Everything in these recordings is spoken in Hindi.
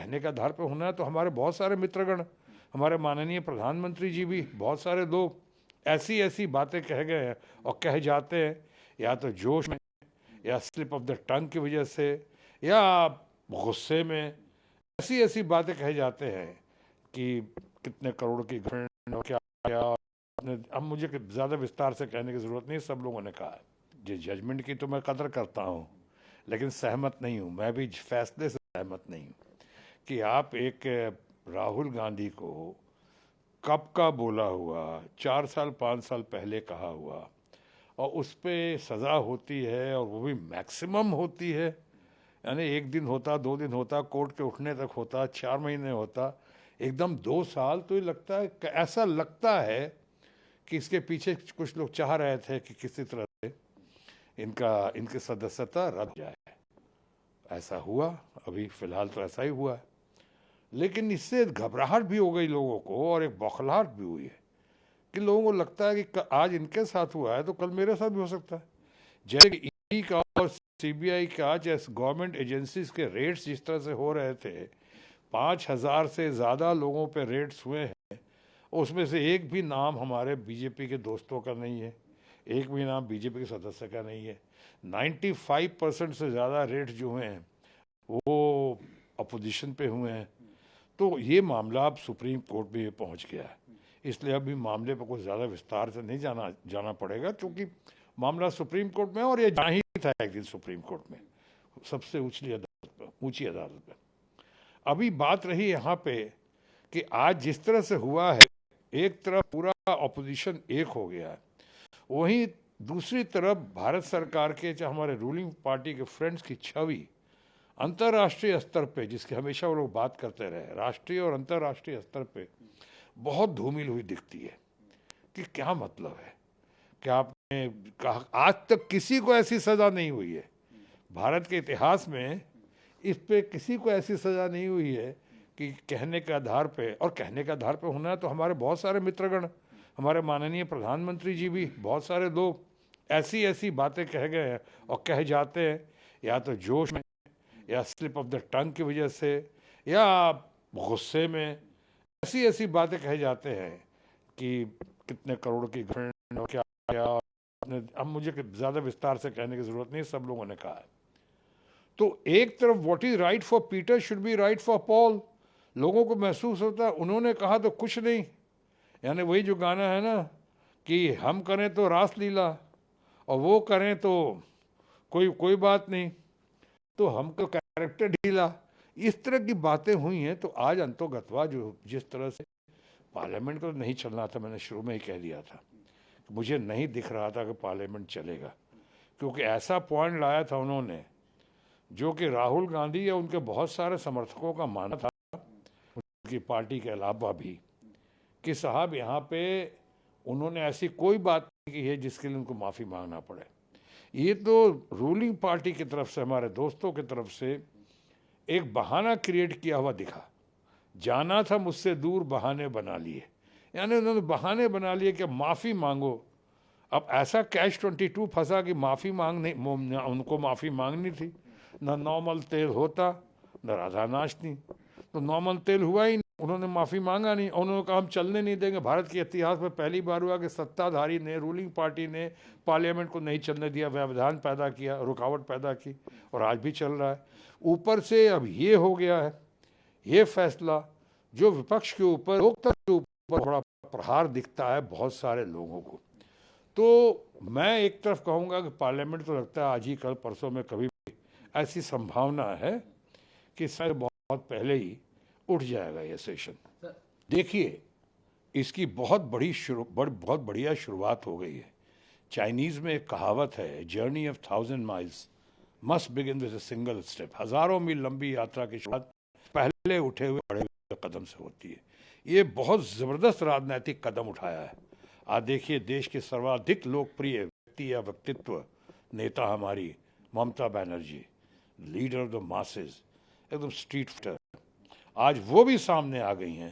कहने का आधार पर होना है तो हमारे बहुत सारे मित्रगण, हमारे माननीय प्रधानमंत्री जी भी, बहुत सारे लोग ऐसी ऐसी बातें कह गए हैं और कह जाते हैं, या तो जोश में, या स्लिप ऑफ द टंग की वजह से, या गुस्से में ऐसी ऐसी बातें कहे जाते हैं कि कितने करोड़ की घटना हो, क्या क्या। अब मुझे ज़्यादा विस्तार से कहने की ज़रूरत नहीं, सब लोगों ने कहा है। जिस जजमेंट की तो मैं कदर करता हूँ, लेकिन सहमत नहीं हूँ, मैं भी फैसले से सहमत नहीं हूँ कि आप एक राहुल गांधी को कब का बोला हुआ, 4 साल 5 साल पहले कहा हुआ, और उस पर सज़ा होती है, और वो भी मैक्सिमम होती है, यानी 1 दिन होता, 2 दिन होता, कोर्ट के उठने तक होता, 4 महीने होता, एकदम 2 साल। तो ये लगता है, ऐसा लगता है कि इसके पीछे कुछ लोग चाह रहे थे कि किसी तरह से इनकी सदस्यता रद्द हो जाए। ऐसा हुआ, अभी फिलहाल तो ऐसा ही हुआ है, लेकिन इससे घबराहट भी हो गई लोगों को, और एक बौखलाहट भी हुई है कि लोगों को लगता है कि आज इनके साथ हुआ है तो कल मेरे साथ भी हो सकता है। जैसे ईडी का और सीबीआई का, जैसे गवर्नमेंट एजेंसीज के रेड्स जिस तरह से हो रहे थे, 5,000 से ज़्यादा लोगों पे रेड्स हुए हैं, उसमें से एक भी नाम हमारे बीजेपी के दोस्तों का नहीं है, एक भी नाम बीजेपी के सदस्य का नहीं है। 95% से ज़्यादा रेड्स जो हुए हैं वो अपोजिशन पे हुए हैं। तो ये मामला अब सुप्रीम कोर्ट में पहुंच गया है, इसलिए अभी मामले पर कुछ ज़्यादा विस्तार से नहीं जाना पड़ेगा, क्योंकि मामला सुप्रीम कोर्ट में, और ये जा ही था एक दिन सुप्रीम कोर्ट में, सबसे ऊंची अदालत पे। अभी बात रही यहाँ पे कि आज जिस तरह से हुआ है, एक तरफ पूरा ऑपोजिशन एक हो गया है, वहीं दूसरी तरफ भारत सरकार के, चाहे हमारे रूलिंग पार्टी के फ्रेंड्स की छवि अंतर्राष्ट्रीय स्तर पे, जिसकी हमेशा वो लोग बात करते रहे, राष्ट्रीय और अंतर्राष्ट्रीय स्तर पे बहुत धूमिल हुई दिखती है। कि क्या मतलब है कि आपने कहा आज तक किसी को ऐसी सज़ा नहीं हुई है भारत के इतिहास में, इस पे किसी को ऐसी सज़ा नहीं हुई है कि कहने के आधार पे, और कहने के आधार पे होना है तो हमारे बहुत सारे मित्रगण, हमारे माननीय प्रधानमंत्री जी भी, बहुत सारे लोग ऐसी ऐसी बातें कह गए हैं और कह जाते हैं, या तो जोश में, या स्लिप ऑफ द टंग की वजह से, या गुस्से में ऐसी ऐसी बातें कहे जाते हैं कि कितने करोड़ की घटना हो, क्या क्या। अब मुझे ज़्यादा विस्तार से कहने की ज़रूरत नहीं, सब लोगों ने कहा है। तो एक तरफ what is right for Peter should be right for Paul, लोगों को महसूस होता है उन्होंने कहा तो कुछ नहीं, यानी वही जो गाना है ना कि हम करें तो रासलीला और वो करें तो कोई बात नहीं, तो हमको कैरेक्टर ढीला, इस तरह की बातें हुई हैं। तो आज अंतोगत्वा जो जिस तरह से पार्लियामेंट को नहीं चलना था, मैंने शुरू में ही कह दिया था, मुझे नहीं दिख रहा था कि पार्लियामेंट चलेगा, क्योंकि ऐसा पॉइंट लाया था उन्होंने जो कि राहुल गांधी या उनके बहुत सारे समर्थकों का मानना था, उनकी पार्टी के अलावा भी, कि साहब यहाँ पे उन्होंने ऐसी कोई बात नहीं की है जिसके लिए उनको माफ़ी मांगना पड़े। ये तो रूलिंग पार्टी की तरफ से, हमारे दोस्तों की तरफ से एक बहाना क्रिएट किया हुआ दिखा, जाना था मुझसे दूर बहाने बना लिए, यानी उन्होंने बहाने बना लिए कि माफ़ी मांगो। अब ऐसा कैच-22 फंसा कि माफ़ी मांगने, उनको माफ़ी मांगनी थी, न नॉर्मल तेल होता न राधा नाचती, तो नॉर्मल तेल हुआ ही नहीं, उन्होंने माफ़ी मांगा नहीं, उन्होंने कहा हम चलने नहीं देंगे। भारत के इतिहास में पहली बार हुआ कि सत्ताधारी ने, रूलिंग पार्टी ने पार्लियामेंट को नहीं चलने दिया, व्यवधान पैदा किया, रुकावट पैदा की, और आज भी चल रहा है। ऊपर से अब ये हो गया है, ये फैसला जो विपक्ष के ऊपर, लोकतंत्र के ऊपर बड़ा प्रहार दिखता है बहुत सारे लोगों को। तो मैं एक तरफ कहूँगा कि पार्लियामेंट तो लगता है आज ही कल परसों में कभी भी ऐसी संभावना है कि शायद बहुत पहले ही उठ जाएगा ये सेशन। देखिए, इसकी बहुत बढ़िया शुरुआत हो गई है। चाइनीज़ में एक कहावत है, journey of 1000 miles must begin with a single step. हज़ारों मील लंबी यात्रा की शुरुआत पहले उठे हुए बड़े हुए कदम से होती है। ये बहुत ज़बरदस्त राजनीतिक कदम उठाया है। आज देखिए, देश के सर्वाधिक लोकप्रिय व्यक्ति या व्यक्तित्व, नेता हमारी Mamata Banerjee, leader of the masses, एकदम स्ट्रीट फाइटर, आज वो भी सामने आ गई हैं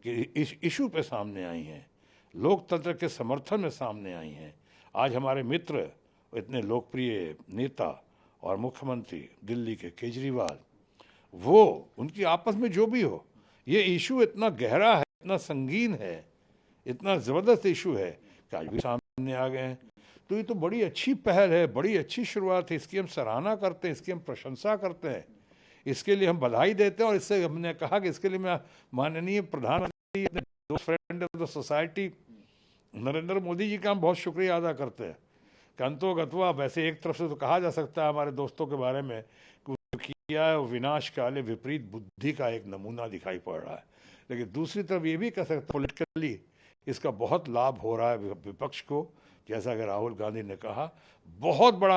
कि इस इशू पे सामने आई हैं, लोकतंत्र के समर्थन में सामने आई हैं। आज हमारे मित्र, इतने लोकप्रिय नेता और मुख्यमंत्री दिल्ली के केजरीवाल, वो उनकी आपस में जो भी हो, ये इशू इतना गहरा है, इतना संगीन है, इतना ज़बरदस्त इशू है कि आज भी सामने आ गए हैं। तो ये तो बड़ी अच्छी पहल है, बड़ी अच्छी शुरुआत है, इसकी हम सराहना करते हैं, इसकी हम प्रशंसा करते हैं, इसके लिए हम बधाई देते हैं। और इससे हमने कहा कि इसके लिए मैं माननीय प्रधानमंत्री, अपने दोस्त, friend of the society Narendra Modi ji का हम बहुत शुक्रिया अदा करते हैं। कंतो गतवा, वैसे एक तरफ से तो कहा जा सकता है हमारे दोस्तों के बारे में कि जो किया है वो विनाश काले विपरीत बुद्धि का एक नमूना दिखाई पड़ रहा है, लेकिन दूसरी तरफ ये भी कह सकते हैं पॉलिटिकली इसका बहुत लाभ हो रहा है विपक्ष को। जैसा कि राहुल गांधी ने कहा, बहुत बड़ा